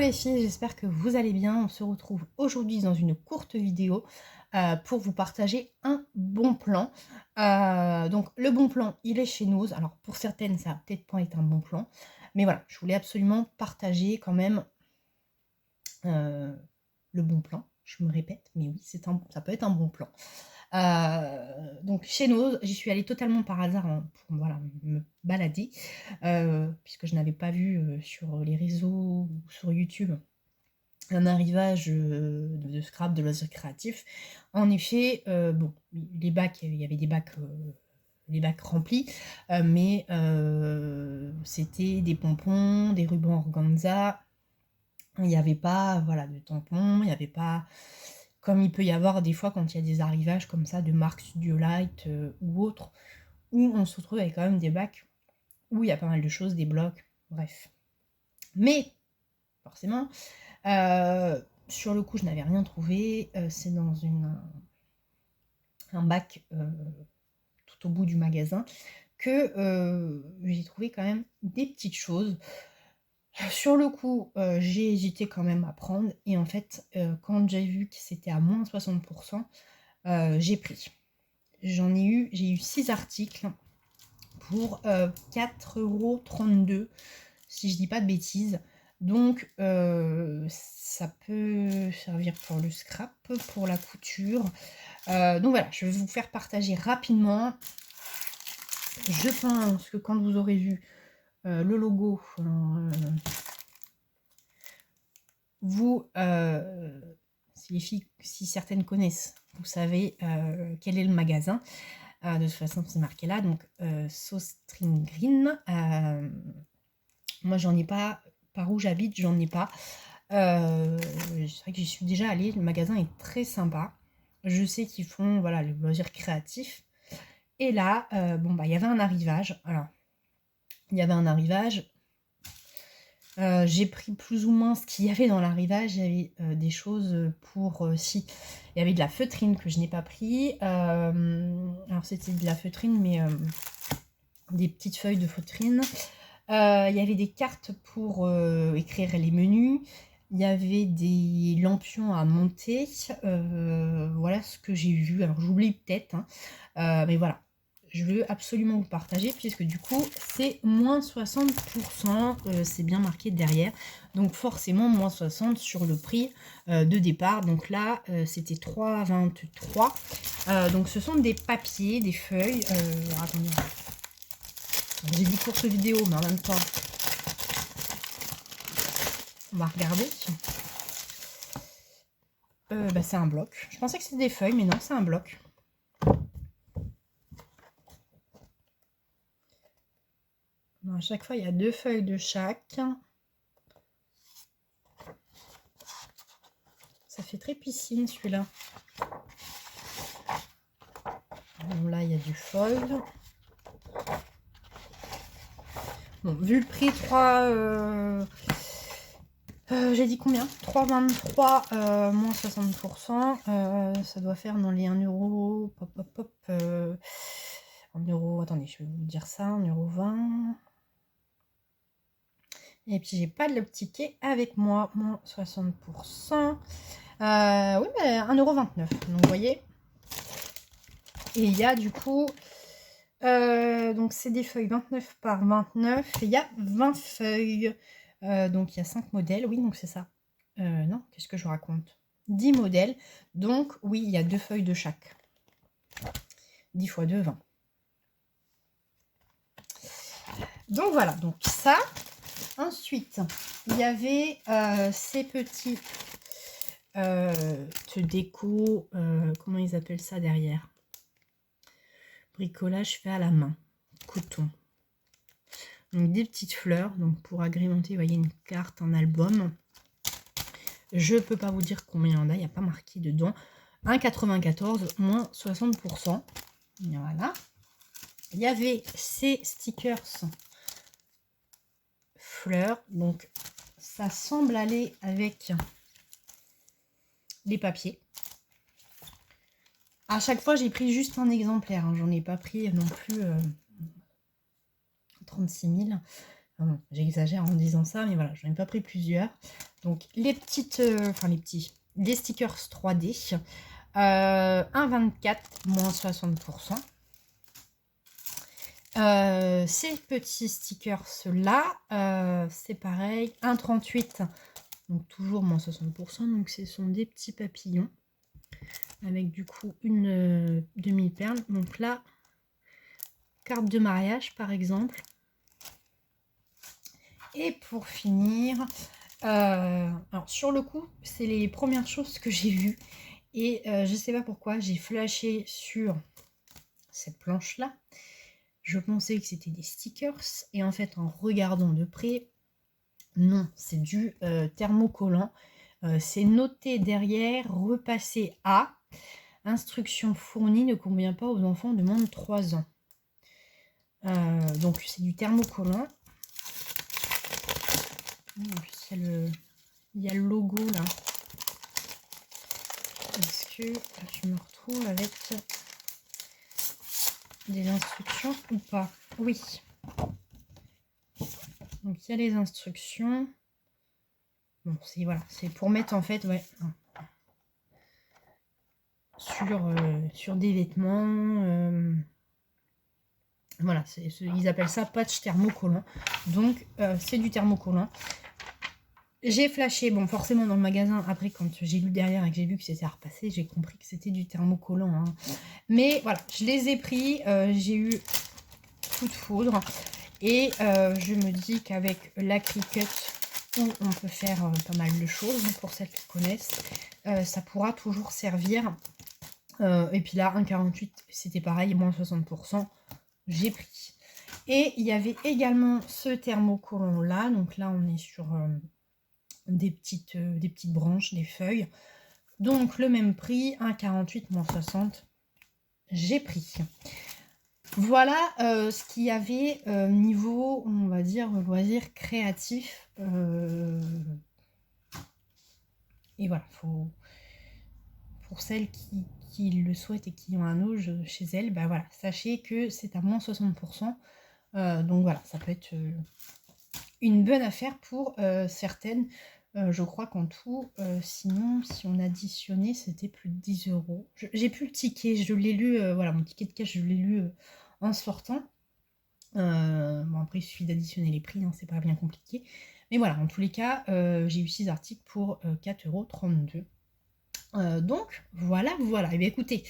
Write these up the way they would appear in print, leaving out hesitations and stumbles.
les filles, j'espère que vous allez bien. On se retrouve aujourd'hui dans une courte vidéo pour vous partager un bon plan. Donc le bon plan, il est chez nous. Alors pour certaines, ça va peut-être pas être un bon plan. Mais voilà, je voulais absolument partager quand même le bon plan. Je me répète, mais oui, ça peut être un bon plan. Donc chez nous, j'y suis allée totalement par hasard hein, pour voilà, me balader, puisque je n'avais pas vu sur les réseaux ou sur YouTube un arrivage de scrap, de loisirs créatifs. En effet, bon, les bacs, il y avait des bacs, les bacs remplis, mais c'était des pompons, des rubans organza. Il n'y avait pas voilà, de tampons, il n'y avait pas comme il peut y avoir des fois quand il y a des arrivages comme ça de marques Studiolight ou autres, où on se retrouve avec quand même des bacs où il y a pas mal de choses, des blocs, bref. Mais, forcément, sur le coup, je n'avais rien trouvé. C'est dans un bac tout au bout du magasin que j'ai trouvé quand même des petites choses. Sur le coup, j'ai hésité quand même à prendre et en fait, quand j'ai vu que c'était à moins 60%, j'ai pris. J'ai eu 6 articles pour 4,32 € si je dis pas de bêtises. Donc ça peut servir pour le scrap, pour la couture. Donc voilà, je vais vous faire partager rapidement. Je pense que quand vous aurez vu le logo, vous, si les filles, si certaines connaissent, vous savez quel est le magasin. De toute façon, c'est marqué là, donc Sostring Green. Moi, j'en ai pas. Par où j'habite, j'en ai pas. C'est vrai que j'y suis déjà allée. Le magasin est très sympa. Je sais qu'ils font voilà, le loisir créatif. Et là, bon, bah, il y avait un arrivage. Alors, il y avait un arrivage. J'ai pris plus ou moins ce qu'il y avait dans l'arrivage. Il y avait des choses pour... si, il y avait de la feutrine que je n'ai pas pris. Alors, c'était de la feutrine, mais des petites feuilles de feutrine. Il y avait des cartes pour écrire les menus. Il y avait des lampions à monter. Voilà ce que j'ai vu. Alors j'oublie peut-être, hein. Mais voilà. Je veux absolument vous partager puisque du coup c'est moins 60%. C'est bien marqué derrière. Donc forcément moins 60 sur le prix de départ. Donc là c'était 3,23 €. Donc ce sont des papiers, des feuilles. Attendez. J'ai dit courte vidéo, mais en même temps, on va regarder. Bah, c'est un bloc. Je pensais que c'était des feuilles, mais non, c'est un bloc. À chaque fois, il y a 2 feuilles de chaque. Ça fait très piscine, celui-là. Bon, là, il y a du foil. Bon, vu le prix, 3... j'ai dit combien? 3,23 moins 60%. Ça doit faire dans les 1 €. Pop, pop, pop. 1 €. Attendez, je vais vous dire ça. 1,20 €. Et puis j'ai pas le ticket avec moi. Moins 60%. Oui, mais 1,29 €. Donc vous voyez. Et il y a du coup. Donc c'est des feuilles 29 par 29. Et il y a 20 feuilles. Donc il y a 5 modèles. Oui, donc c'est ça. Non, qu'est-ce que je raconte? 10 modèles. Donc oui, il y a 2 feuilles de chaque. 10 x 2, 20. Donc voilà, donc ça. Ensuite, il y avait ces petits déco, comment ils appellent ça derrière? Bricolage fait à la main, coton. Donc des petites fleurs, donc pour agrémenter, vous voyez une carte, un album. Je peux pas vous dire combien il y en a, il n'y a pas marqué dedans. 1,94 moins 60%. Voilà. Il y avait ces stickers fleurs, donc ça semble aller avec les papiers. À chaque fois, j'ai pris juste un exemplaire, hein. J'en ai pas pris non plus 36 000. J'exagère en disant ça, mais voilà, j'en ai pas pris plusieurs. Donc les petites, des stickers 3D, 1,24 moins 60%. Ces petits stickers là, c'est pareil, 1,38, donc toujours moins 60%. Donc ce sont des petits papillons avec du coup une demi-perle. Donc là, carte de mariage par exemple. Et pour finir, alors sur le coup, c'est les premières choses que j'ai vues. Et je sais pas pourquoi, j'ai flashé sur cette planche-là. Je pensais que c'était des stickers. Et en fait, en regardant de près, non, c'est du thermocollant. C'est noté derrière, repasser à. Instruction fournie ne convient pas aux enfants de moins de 3 ans. Donc c'est du thermocollant. En plus, il y a le logo là. Est-ce que je me retrouve avec des instructions ou pas? Oui. Donc il y a les instructions. Bon, c'est voilà, c'est pour mettre en fait, ouais, sur des vêtements. Voilà, ils appellent ça patch thermocollant. Donc c'est du thermocollant. J'ai flashé, bon forcément dans le magasin, après quand j'ai lu derrière et que j'ai vu que c'était à repasser, j'ai compris que c'était du thermocollant. Hein. Mais voilà, je les ai pris, j'ai eu coup de foudre. Et je me dis qu'avec la Cricut, où on peut faire pas mal de choses, pour celles qui connaissent, ça pourra toujours servir. Et puis là, 1,48, c'était pareil, moins 60%, j'ai pris. Et il y avait également ce thermocollant là, donc là on est sur des petites branches, des feuilles. Donc le même prix, 1,48 moins 60, j'ai pris. Voilà ce qu'il y avait niveau, on va dire, loisir créatif. Et voilà, pour celles qui le souhaitent et qui ont un auge chez elles, bah voilà, sachez que c'est à moins 60%. Donc voilà, ça peut être une bonne affaire pour certaines. Je crois qu'en tout, sinon, si on additionnait, c'était plus de 10 €. J'ai plus le ticket, je l'ai lu, voilà, mon ticket de cash, je l'ai lu en sortant. Bon, après, il suffit d'additionner les prix, hein, c'est pas bien compliqué. Mais voilà, en tous les cas, j'ai eu 6 articles pour 4,32 €. Donc voilà. Et bien écoutez,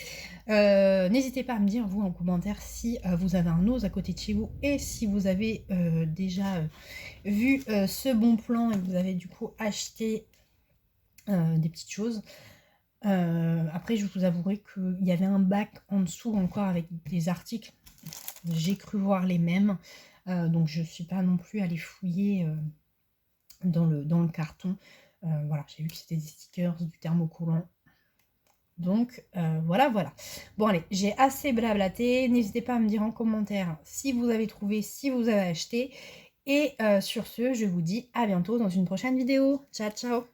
n'hésitez pas à me dire vous en commentaire si vous avez un ose à côté de chez vous et si vous avez déjà vu ce bon plan et que vous avez du coup acheté des petites choses. Après je vous avouerai qu'il y avait un bac en dessous encore avec des articles. J'ai cru voir les mêmes. Donc je ne suis pas non plus allée fouiller dans le carton. Voilà, j'ai vu que c'était des stickers, du thermocollant. Donc voilà. Bon allez, j'ai assez blablaté. N'hésitez pas à me dire en commentaire si vous avez trouvé, si vous avez acheté. Et sur ce, je vous dis à bientôt dans une prochaine vidéo. Ciao, ciao!